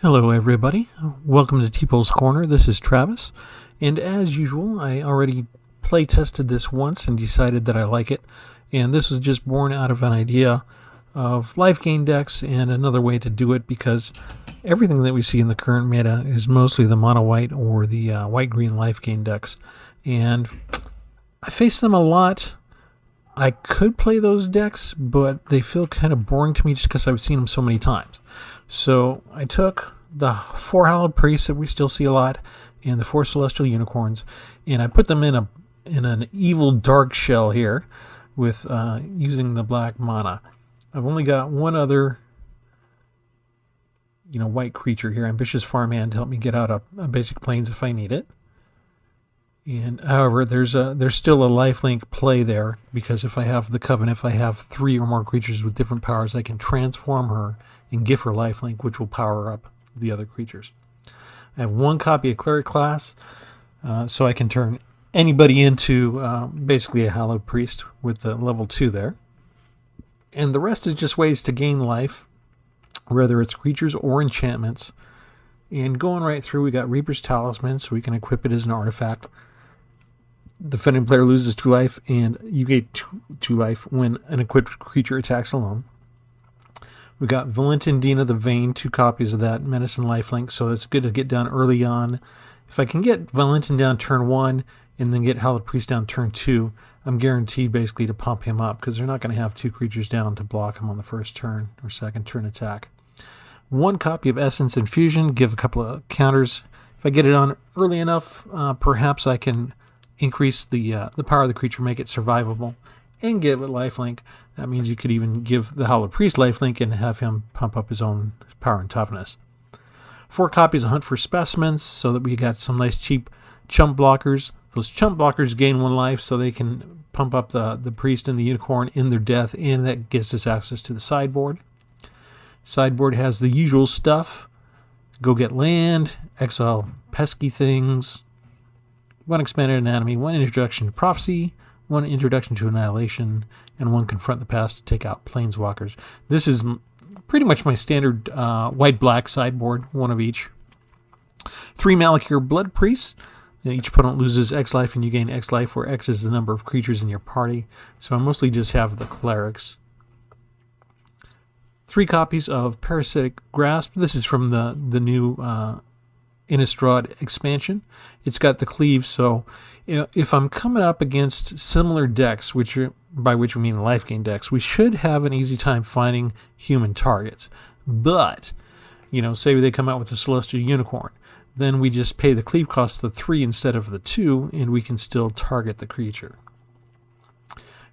Hello everybody, welcome to Tpull's Corner. This is Travis, and as usual I already play tested this once and decided that I like it, and this is just born out of an idea of Lifegain decks and another way to do it, because everything that we see in the current meta is mostly the mono white or the white-green Lifegain decks, and I face them a lot. I could play those decks, but they feel kind of boring to me just because I've seen them so many times. So I took the 4 Hallowed Priests that we still see a lot and the 4 Celestial Unicorns, and I put them in an evil dark shell here with using the black mana. I've only got one other white creature here, Ambitious Farmhand, to help me get out a basic plains if I need it. And however, there's still a lifelink play there, because if I have the Covenant, if I have 3 or more creatures with different powers, I can transform her and give her lifelink, which will power up the other creatures. I have 1 copy of Cleric class, so I can turn anybody into basically a Hallowed Priest with the level 2 there. And the rest is just ways to gain life, whether it's creatures or enchantments. And going right through, we got Reaper's Talisman, so we can equip it as an artifact. Defending player loses 2 life, and you get 2 life when an equipped creature attacks alone. We got Valentindina the Vain, 2 copies of that, Medicine lifelink, so that's good to get down early on. If I can get Valentin down turn 1 and then get Hallowed Priest down turn 2, I'm guaranteed basically to pump him up, because they're not going to have 2 creatures down to block him on the first turn or second turn attack. 1 copy of Essence Infusion, give a couple of counters. If I get it on early enough, perhaps I can increase the power of the creature, make it survivable, and give it lifelink. That means you could even give the Hallowed Priest lifelink and have him pump up his own power and toughness. 4 copies of Hunt for Specimens, so that we got some nice cheap chump blockers. Those chump blockers gain 1 life, so they can pump up the priest and the unicorn in their death, and that gives us access to the sideboard. Sideboard has the usual stuff: go get land, exile pesky things, 1 expanded anatomy, 1 introduction to prophecy, 1 introduction to annihilation, and 1 confront the past to take out planeswalkers. This is pretty much my standard white-black sideboard, 1 of each. 3 Malakir Blood Priests. Each opponent loses X life and you gain X life, where X is the number of creatures in your party. So I mostly just have the clerics. 3 copies of Parasitic Grasp. This is from the new Innistrad expansion. It's got the cleave, so if I'm coming up against similar decks, by which we mean Lifegain decks, we should have an easy time finding human targets. But, say they come out with the Celestial Unicorn, then we just pay the cleave cost the 3 instead of the 2, and we can still target the creature.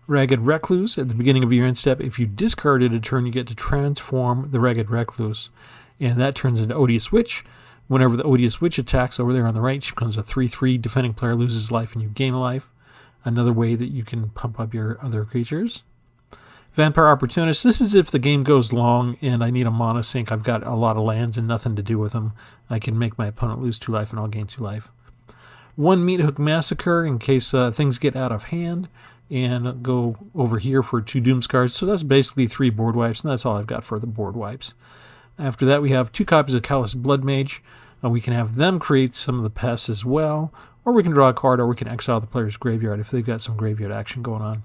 Ragged Recluse. At the beginning of your end step, if you discarded a turn, you get to transform the Ragged Recluse, and that turns into Odious Witch. Whenever the Odious Witch attacks over there on the right, she becomes a 3/3. Defending player loses life and you gain life. Another way that you can pump up your other creatures. Vampire Opportunist. This is if the game goes long and I need a mana sink. I've got a lot of lands and nothing to do with them. I can make my opponent lose 2 life and I'll gain 2 life. 1 Meat Hook Massacre in case things get out of hand, and go over here for 2 Doomscars. So that's basically 3 board wipes, and that's all I've got for the board wipes. After that, we have 2 copies of Callous Blood Mage. We can have them create some of the pests as well, or we can draw a card, or we can exile the player's graveyard if they've got some graveyard action going on.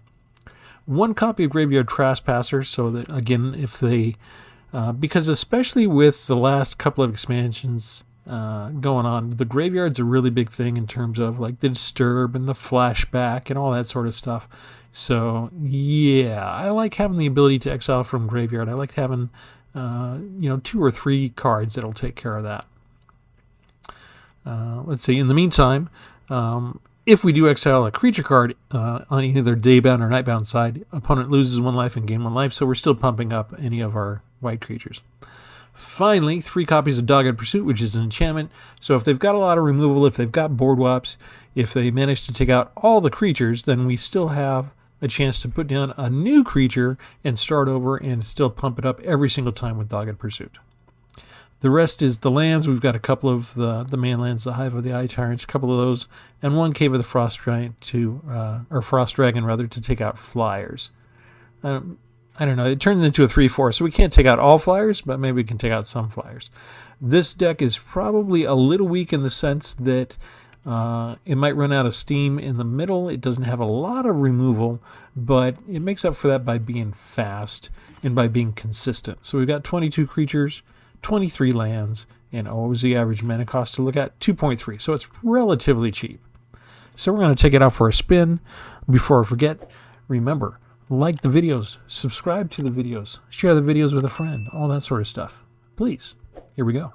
1 copy of Graveyard Trespasser, so that, again, if they... because especially with the last couple of expansions going on, the graveyard's a really big thing in terms of like the Disturb and the Flashback and all that sort of stuff. So, yeah, I like having the ability to exile from graveyard. I like having... 2 or 3 cards that'll take care of that. Let's see. In the meantime, if we do exile a creature card on either daybound or nightbound side, opponent loses 1 life and gain 1 life, so we're still pumping up any of our white creatures. Finally, 3 copies of Dogged Pursuit, which is an enchantment. So if they've got a lot of removal, if they've got board wipes, if they manage to take out all the creatures, then we still have a chance to put down a new creature and start over and still pump it up every single time with Dogged Pursuit. The rest is the lands. We've got a couple of the main lands, the Hive of the Eye Tyrants, a couple of those, and 1 Cave of the Frost Giant or Frost Dragon rather, to take out flyers. I don't know, it turns into a 3/4, so we can't take out all flyers, but maybe we can take out some flyers. This deck is probably a little weak in the sense that it might run out of steam in the middle. It doesn't have a lot of removal, but it makes up for that by being fast and by being consistent. So we've got 22 creatures, 23 lands, and always the average mana cost to look at, 2.3. So it's relatively cheap. So we're going to take it out for a spin. Before I forget, remember, like the videos, subscribe to the videos, share the videos with a friend, all that sort of stuff. Please, here we go.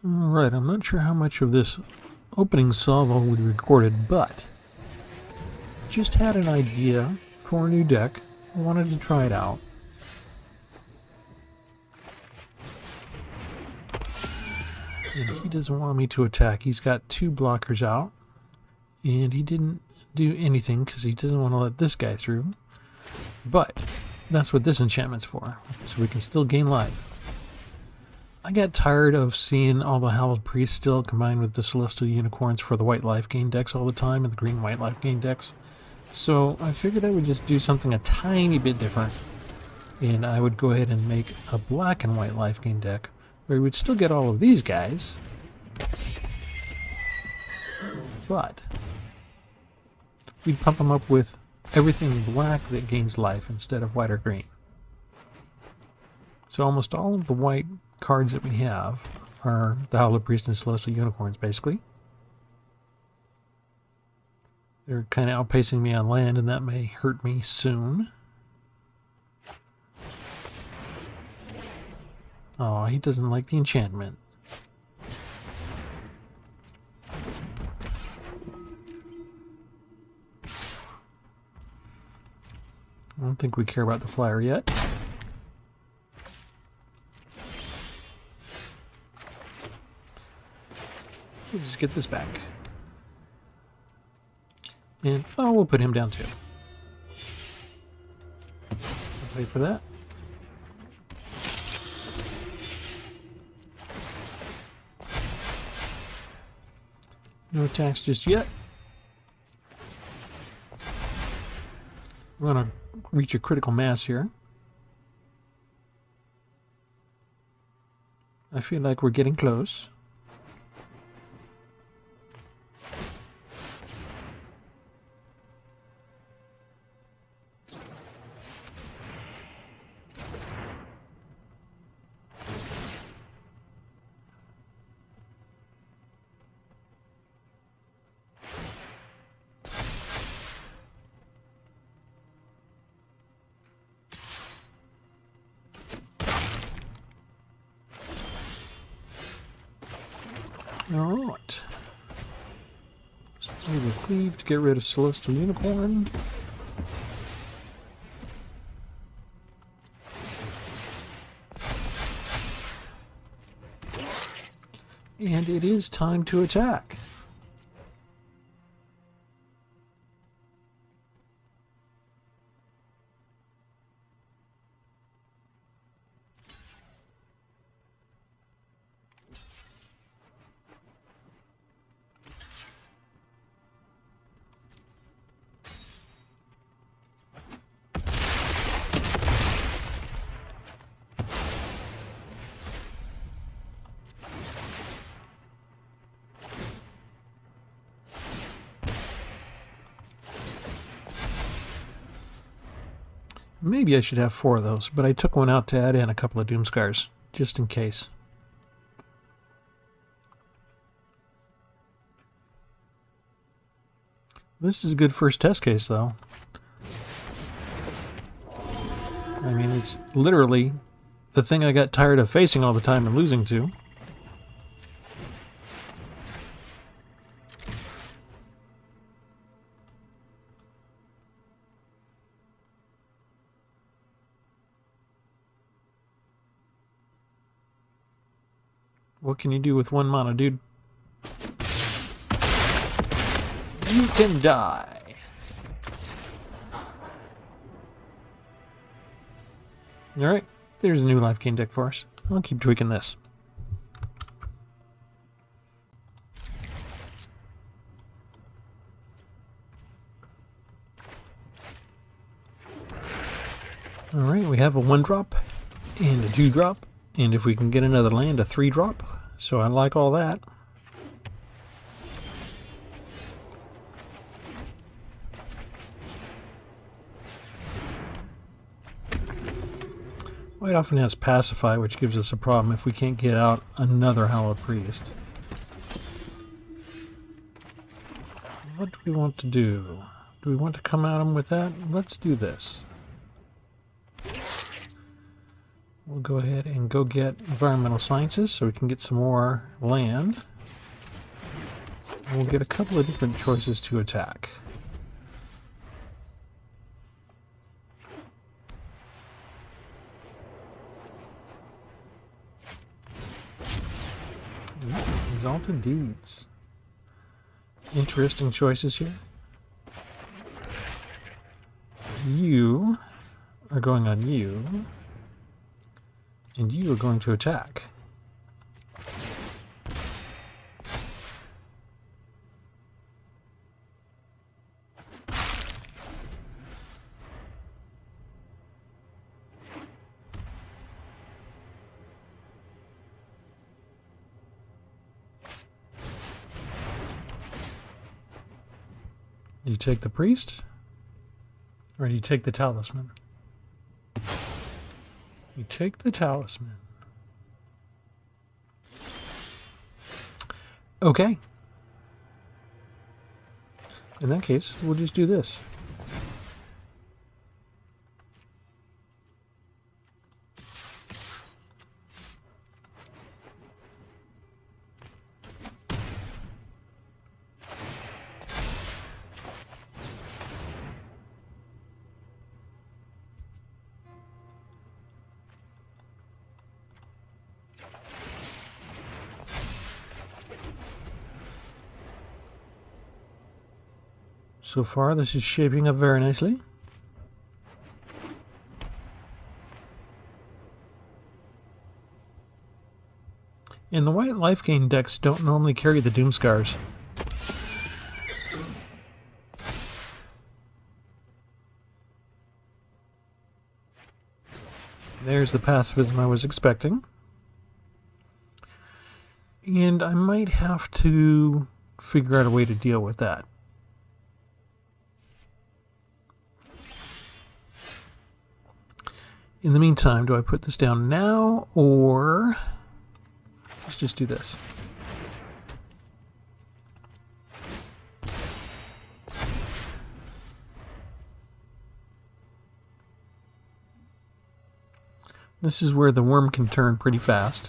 Alright, I'm not sure how much of this opening salvo we recorded, but just had an idea for a new deck. I wanted to try it out. And he doesn't want me to attack. He's got 2 blockers out, and he didn't do anything because he doesn't want to let this guy through. But that's what this enchantment's for, so we can still gain life. I got tired of seeing all the Howled Priests still combined with the Celestial Unicorns for the white Lifegain decks all the time and the green-white Lifegain decks. So I figured I would just do something a tiny bit different, and I would go ahead and make a black and white Lifegain deck where we would still get all of these guys, but we'd pump them up with everything black that gains life instead of white or green. So almost all of the white cards that we have are the Howled Priest and Celestial Unicorns, basically. They're kind of outpacing me on land, and that may hurt me soon. Oh, he doesn't like the enchantment. I don't think we care about the flyer yet. We'll just get this back. And, oh, we'll put him down too. Wait for that. No attacks just yet. We're going to reach a critical mass here. I feel like we're getting close. Alright. Let's play the Cleave to get rid of Celestial Unicorn. And it is time to attack. Maybe I should have 4 of those, but I took one out to add in a couple of Doomskars, just in case. This is a good first test case, though. I mean, it's literally the thing I got tired of facing all the time and losing to. What can you do with 1 mana, dude? You can die. Alright, there's a new Lifegain deck for us. I'll keep tweaking this. Alright, we have a 1-drop and a 2-drop, and if we can get another land, a 3-drop. So I like all that. White often has Pacify, which gives us a problem if we can't get out another Hallowed Priest. What do we want to do? Do we want to come at him with that? Let's do this. We'll go ahead and go get Environmental Sciences so we can get some more land. And we'll get a couple of different choices to attack. Exalted Deeds. Interesting choices here. You are going on you, and you are going to attack. Do you take the priest? Or do you take the talisman? You take the talisman. Okay. In that case, we'll just do this. So far, this is shaping up very nicely. And the white Lifegain decks don't normally carry the Doom Scars. There's the pacifism I was expecting. And I might have to figure out a way to deal with that. In the meantime, do I put this down now, or let's just do this. This is where the worm can turn pretty fast.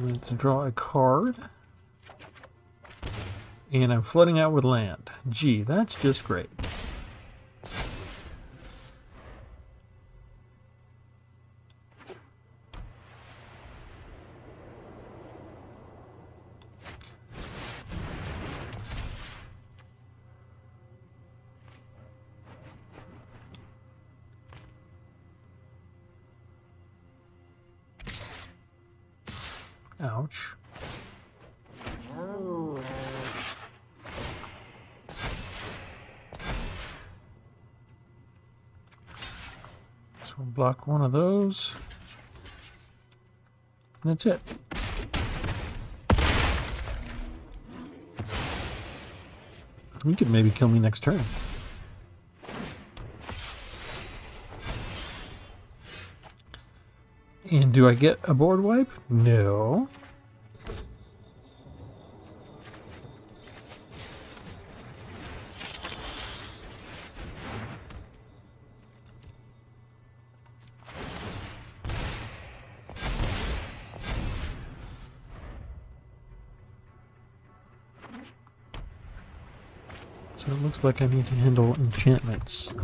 Let's draw a card. And I'm flooding out with land. Gee, that's just great. Ouch. So we'll block one of those. And that's it. You could maybe kill me next turn. And do I get a board wipe? No. So it looks like I need to handle enchantments.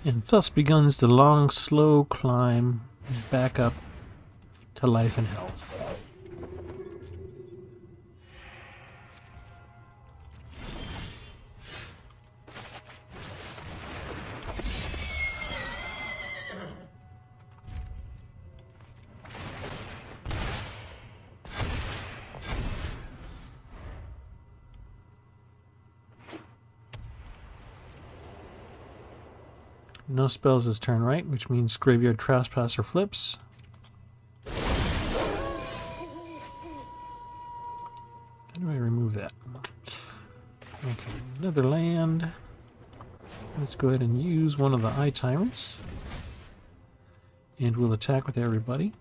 And thus begins the long, slow climb back up to life and health. No spells this turn, right? Which means Graveyard Trespasser flips. How do I remove that? Okay, another land. Let's go ahead and use one of the Eye Tyrants. And we'll attack with everybody.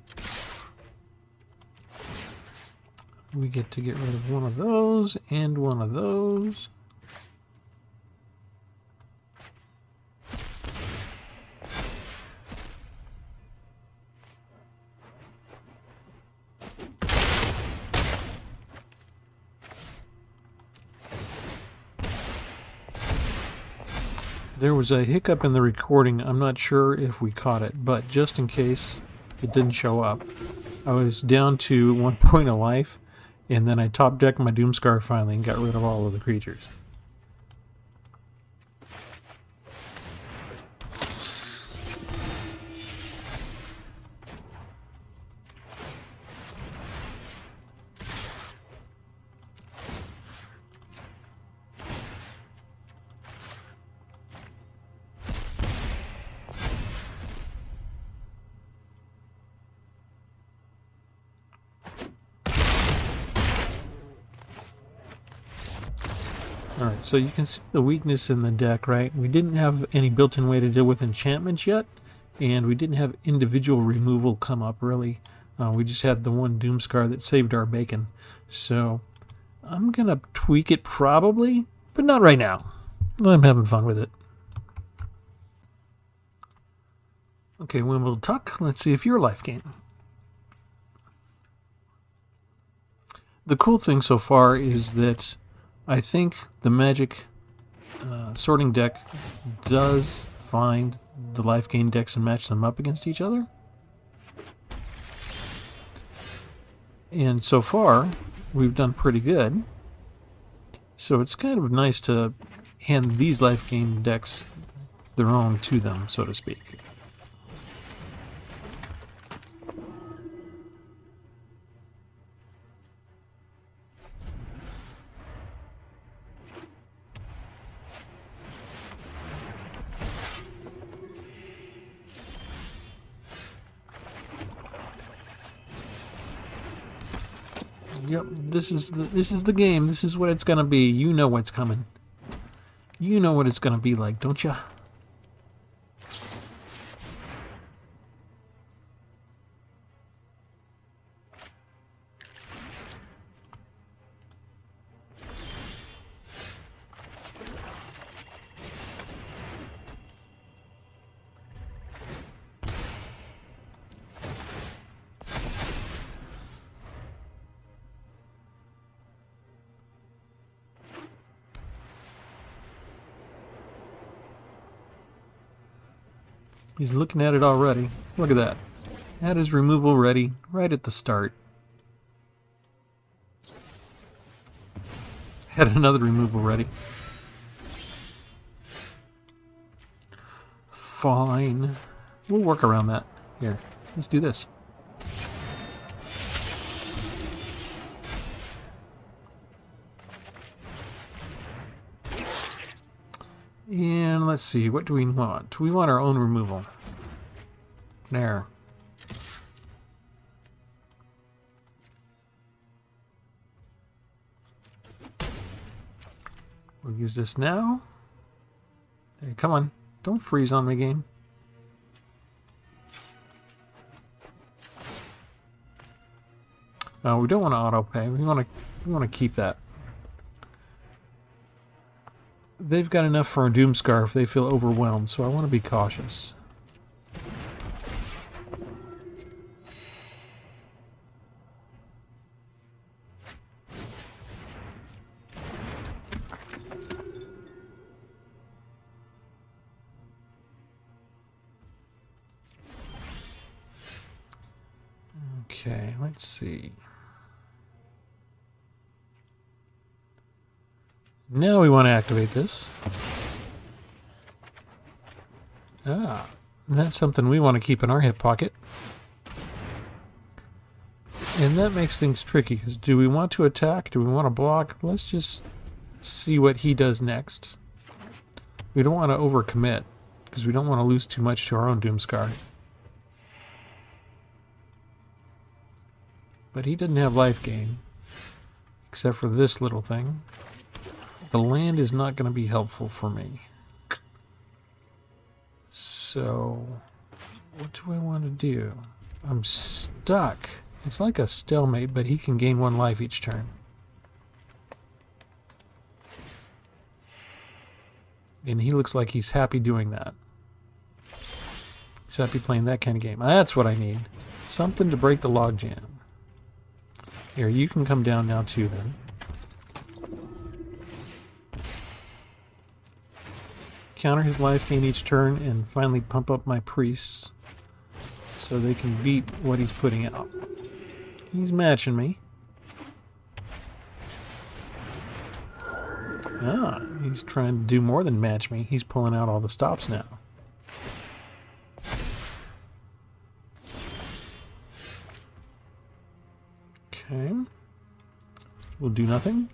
We get to get rid of one of those and one of those. There was a hiccup in the recording. I'm not sure if we caught it, but just in case it didn't show up, I was down to 1 point of life, and then I top decked my Doomscar finally and got rid of all of the creatures. Alright, so you can see the weakness in the deck, right? We didn't have any built-in way to deal with enchantments yet, and we didn't have individual removal come up, really. We just had the one Doomscar that saved our bacon. So, I'm going to tweak it probably, but not right now. I'm having fun with it. Okay, Wimble Tuck, let's see if you're Lifegain. The cool thing so far is that I think the Magic sorting deck does find the Lifegain decks and match them up against each other. And so far, we've done pretty good. So it's kind of nice to hand these Lifegain decks their own to them, so to speak. Yep, this is the game. This is what it's gonna be. You know what's coming. You know what it's gonna be like, don't ya? He's looking at it already. Look at that. Had his removal ready right at the start. Had another removal ready. Fine. We'll work around that. Here, let's do this. And let's see, what do we want? We want our own removal. There. We'll use this now. Hey, come on. Don't freeze on me, game. We don't want to auto pay. We want to keep that. They've got enough for a Doomscar if they feel overwhelmed, so I want to be cautious. Okay, let's see. Now we want to activate this. Ah, that's something we want to keep in our hip pocket. And that makes things tricky, because do we want to attack? Do we want to block? Let's just see what he does next. We don't want to overcommit, because we don't want to lose too much to our own Doomscar. But he didn't have life gain, except for this little thing. The land is not going to be helpful for me. So, what do I want to do? I'm stuck. It's like a stalemate, but he can gain 1 life each turn. And he looks like he's happy doing that. He's happy playing that kind of game. That's what I need. Something to break the logjam. Here, you can come down now too then. Counter his life gain each turn and finally pump up my priests so they can beat what he's putting out. He's matching me. Ah, he's trying to do more than match me. He's pulling out all the stops now. Okay. We'll do nothing.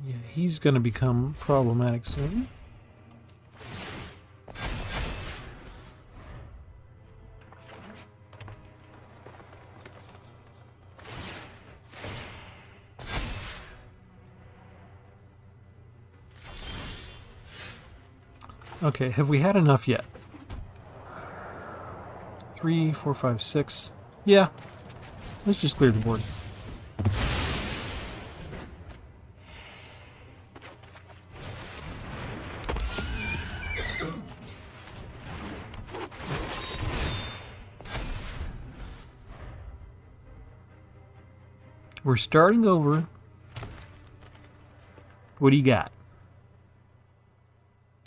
Yeah, he's going to become problematic soon. Okay, have we had enough yet? 3, 4, 5, 6. Yeah. Let's just clear the board. We're starting over. What do you got?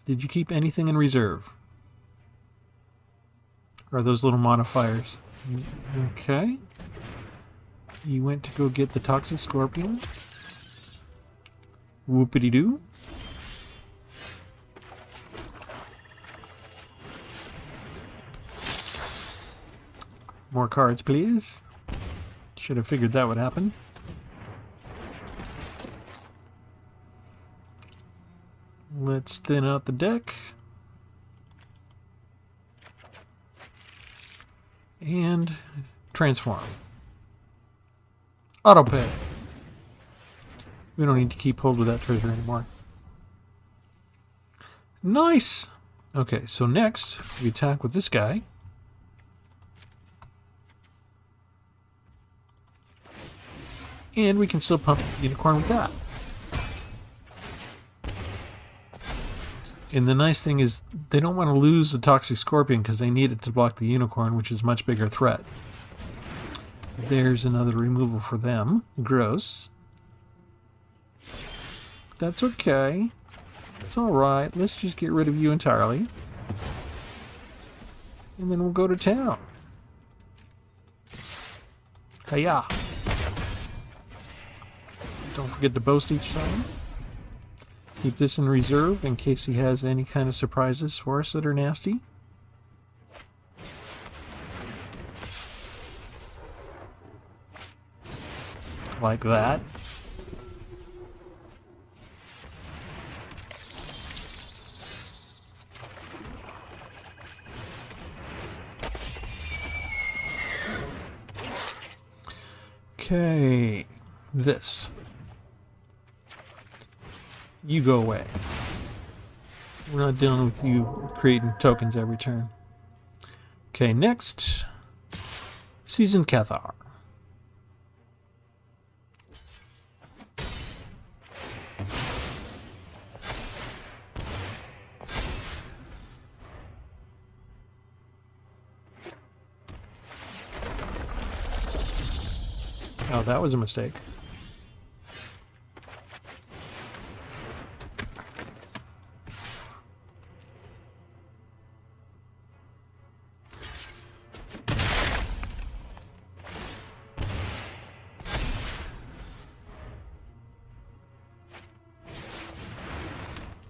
Did you keep anything in reserve? Or are those little modifiers? Okay. You went to go get the Toxic Scorpion. Whoopity-doo. More cards, please. Should have figured that would happen. Let's thin out the deck. And transform. Auto pay. We don't need to keep hold of that treasure anymore. Nice! Okay, so next we attack with this guy. And we can still pump the unicorn with that. And the nice thing is they don't want to lose the Toxic Scorpion because they need it to block the unicorn, which is a much bigger threat. There's another removal for them. Gross. That's okay. It's alright. Let's just get rid of you entirely. And then we'll go to town. Hiya! Don't forget to boast each time. Keep this in reserve in case he has any kind of surprises for us that are nasty. Like that. Okay, this. You go away. We're not dealing with you creating tokens every turn. Okay, next. Seasoned Cathar. Oh, that was a mistake.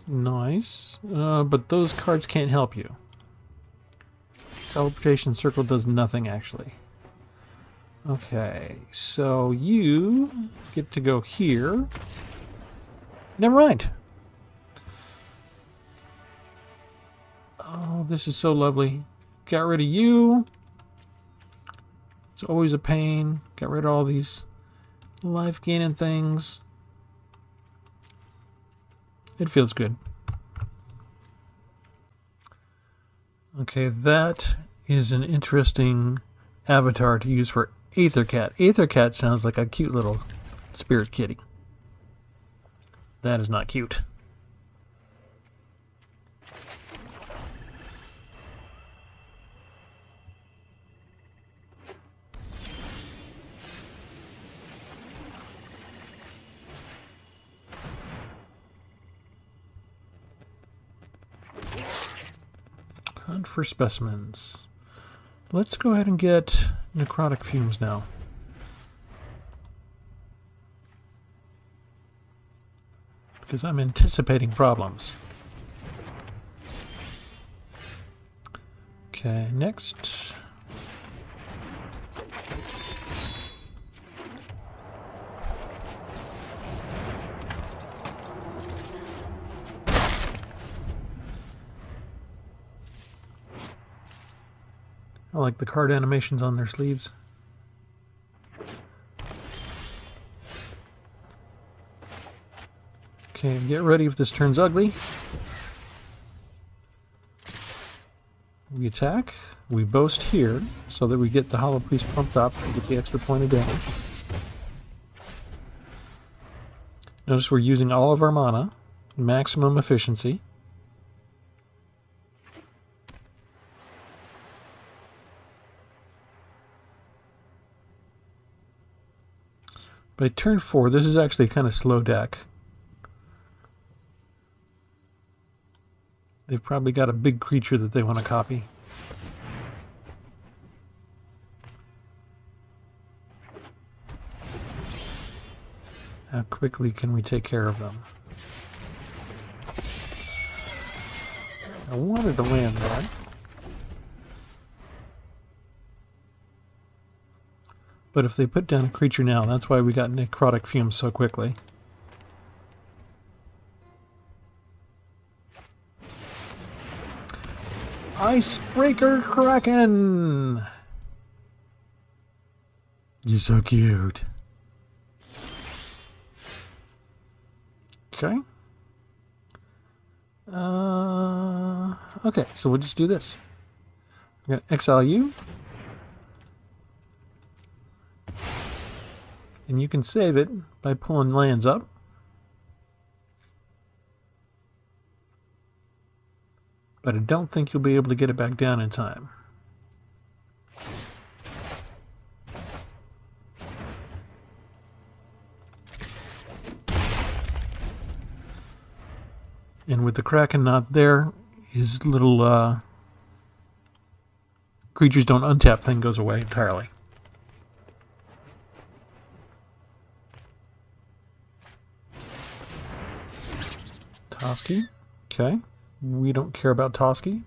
Nice. But those cards can't help you. Teleportation circle does nothing, actually. Okay, so you get to go here. Never mind. Oh, this is so lovely. Got rid of you. It's always a pain. Got rid of all these life gaining things. It feels good. Okay, that is an interesting avatar to use for Aethercat. Aethercat sounds like a cute little spirit kitty. That is not cute. Hunt for specimens. Let's go ahead and get necrotic fumes now. Because I'm anticipating problems. Okay, next. I like the card animations on their sleeves. Okay, get ready if this turns ugly. We attack, we boast here, so that we get the Hollow Priest pumped up and get the extra point of damage. Notice we're using all of our mana, maximum efficiency. By turn 4, this is actually a kind of slow deck. They've probably got a big creature that they want to copy. How quickly can we take care of them? I wanted to land that. But if they put down a creature now, that's why we got necrotic fumes so quickly. Icebreaker Kraken! You're so cute. Okay. Okay, so we'll just do this. We're going to exile you. And you can save it by pulling lands up. But I don't think you'll be able to get it back down in time. And with the Kraken not there, his little creatures don't untap thing goes away entirely. Toski. Okay. We don't care about Toski.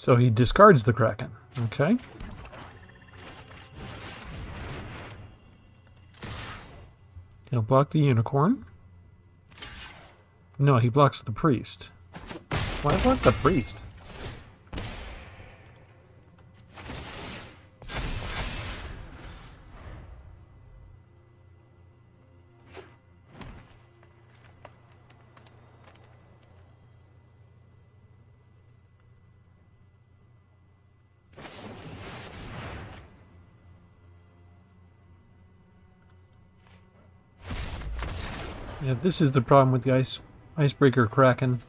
So he discards the Kraken. Okay. He'll block the Unicorn. No, he blocks the Priest. Why block the Priest? Yeah, this is the problem with the Icebreaker Kraken.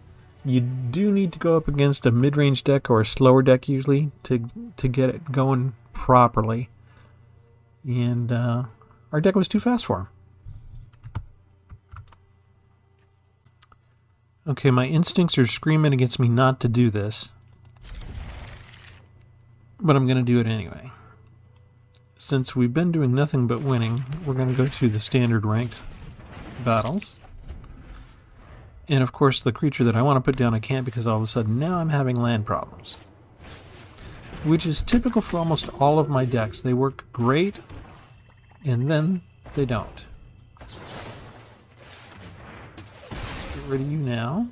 You do need to go up against a mid-range deck or a slower deck usually to get it going properly. And our deck was too fast for him. Okay, my instincts are screaming against me not to do this. But I'm going to do it anyway. Since we've been doing nothing but winning, we're going to go to the standard ranked battles. And of course the creature that I want to put down I can't because all of a sudden now I'm having land problems. Which is typical for almost all of my decks. They work great and then they don't. Get rid of you now.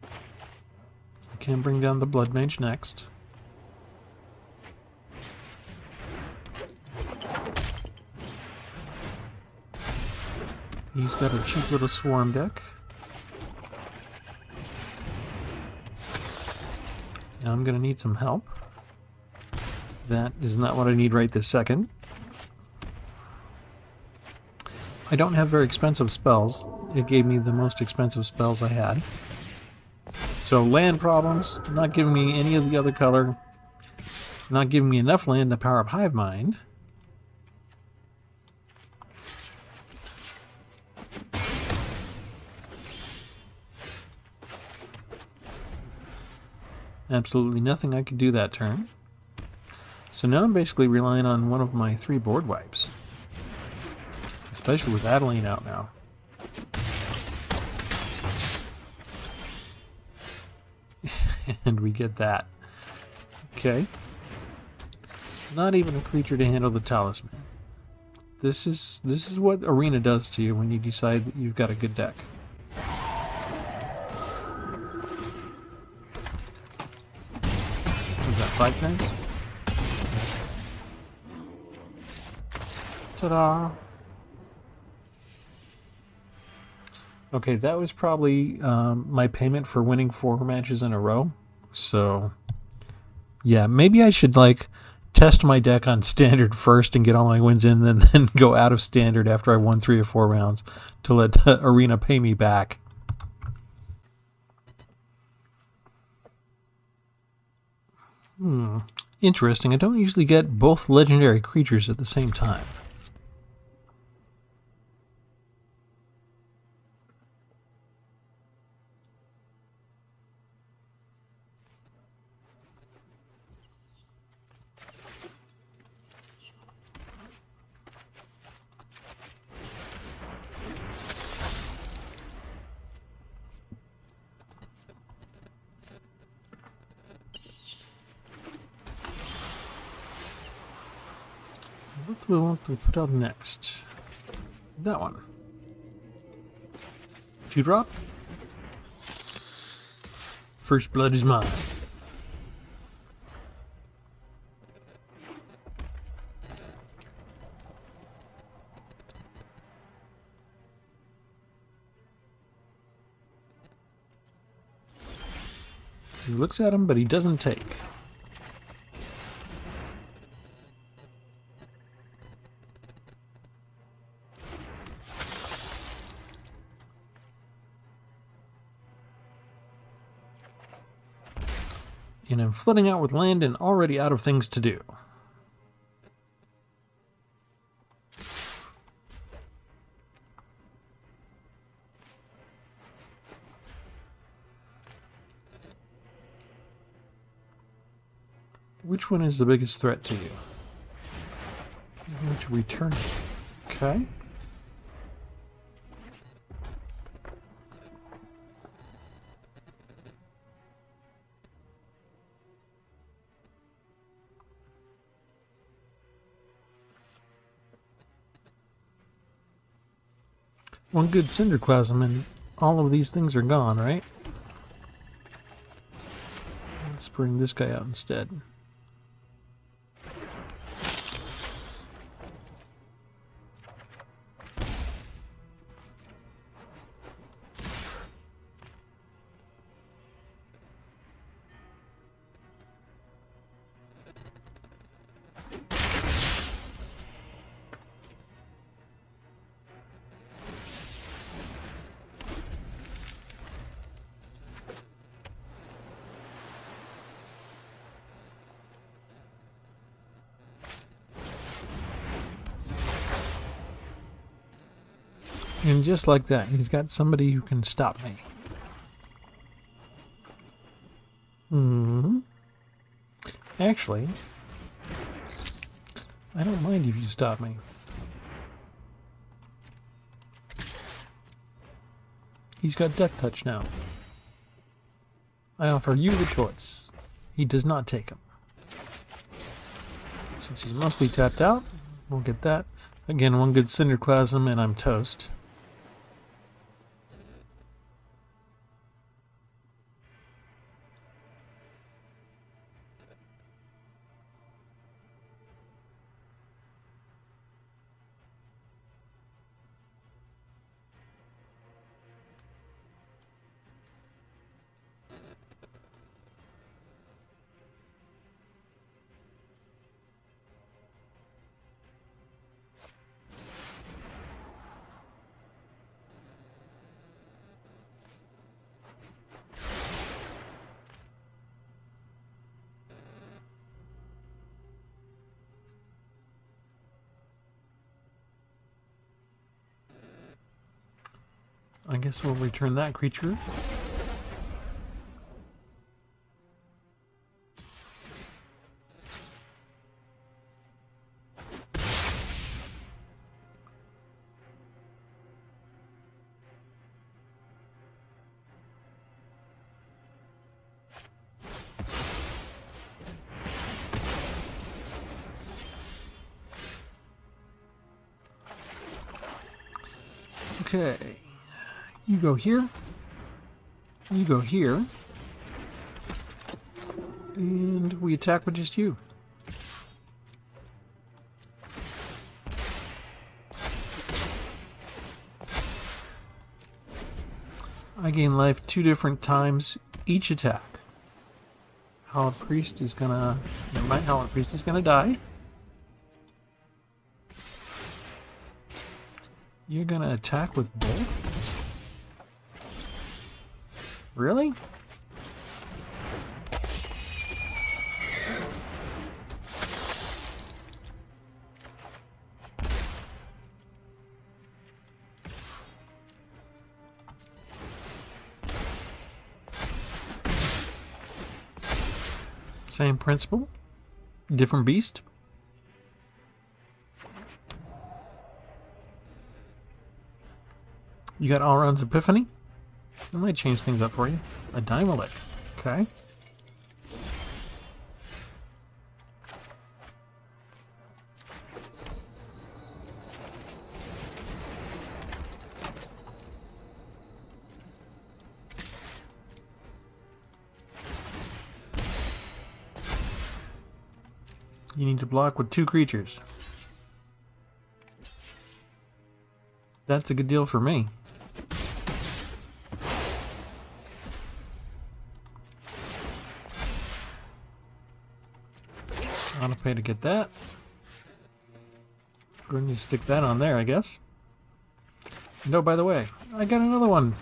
I can bring down the Blood Mage next. He's got a cheap little swarm deck. Now I'm going to need some help. That is not what I need right this second. I don't have very expensive spells. It gave me the most expensive spells I had. So land problems, not giving me any of the other color, not giving me enough land to power up Hive Mind. Absolutely nothing I could do that turn. So now I'm basically relying on one of my 3 board wipes. Especially with Adeline out now. And we get that. Okay. Not even a creature to handle the talisman. This is what Arena does to you when you decide that you've got a good deck. Is that 5 times? Ta-da! Okay, that was probably my payment for winning 4 matches in a row. So, yeah, maybe I should, like, test my deck on standard first and get all my wins in, and then go out of standard after I won 3 or 4 rounds to let Arena pay me back. Interesting. I don't usually get both legendary creatures at the same time. What do we want to put out next? That one. 2-drop. First blood is mine. He looks at him, but he doesn't take. And I'm flooding out with land and already out of things to do. Which one is the biggest threat to you? I'm going to return it. Okay. One good Cinderclasm and all of these things are gone, right? Let's bring this guy out instead. And just like that, he's got somebody who can stop me. Actually, I don't mind if you stop me. He's got Death Touch now. I offer you the choice. He does not take him. Since he's mostly tapped out, we'll get that. Again, one good Cinderclasm and I'm toast. I guess we'll return that creature. Okay. You go here. You go here. And we attack with just you. I gain life 2 different times each attack. Hallowed Priest is gonna... Never mind, Hallowed Priest is gonna die. You're gonna attack with both? Really? Same principle, different beast. You got Alron's Epiphany? I might change things up for you. A Dynamic. Okay. You need to block with 2 creatures. That's a good deal for me. I'll pay to get that. Going to stick that on there, I guess. And oh, by the way, I got another one.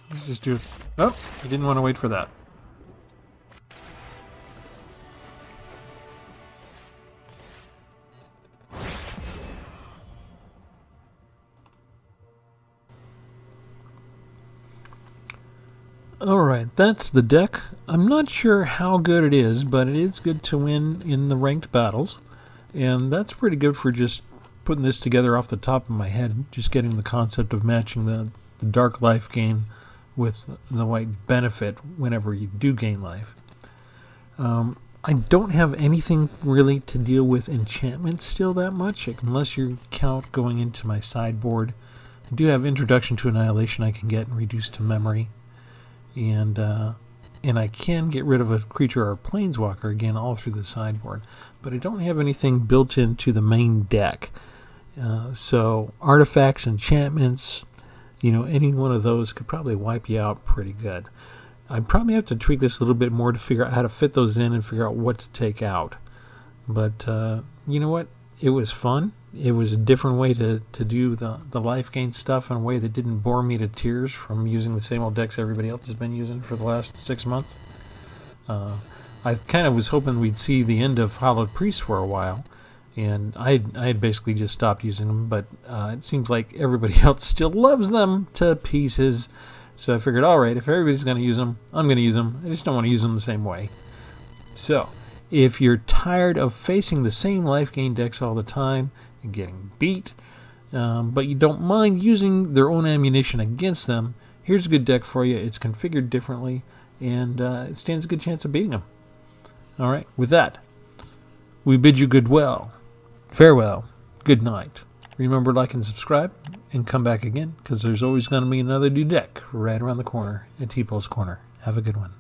Let's just do it. Oh, I didn't want to wait for that. Alright, that's the deck. I'm not sure how good it is, but it is good to win in the ranked battles. And that's pretty good for just putting this together off the top of my head, just getting the concept of matching the Dark Lifegain with the white benefit whenever you do gain life. I don't have anything really to deal with enchantments still that much, unless you count going into my sideboard. I do have Introduction to Annihilation I can get and reduce to memory. And I can get rid of a creature or a planeswalker again all through the sideboard. But I don't have anything built into the main deck. So artifacts, enchantments, any one of those could probably wipe you out pretty good. I'd probably have to tweak this a little bit more to figure out how to fit those in and figure out what to take out. But you know what? It was fun. It was a different way to do the Lifegain stuff in a way that didn't bore me to tears from using the same old decks everybody else has been using for the last 6 months. I kind of was hoping we'd see the end of Hallowed Priest for a while, and I had basically just stopped using them, but it seems like everybody else still loves them to pieces. So I figured, all right, if everybody's going to use them, I'm going to use them. I just don't want to use them the same way. So, if you're tired of facing the same Lifegain decks all the time and getting beat, but you don't mind using their own ammunition against them, here's a good deck for you. It's configured differently, and it stands a good chance of beating them. All right, with that, we bid you goodwill, farewell, good night. Remember, like and subscribe, and come back again, because there's always going to be another new deck right around the corner at Tpull's Corner. Have a good one.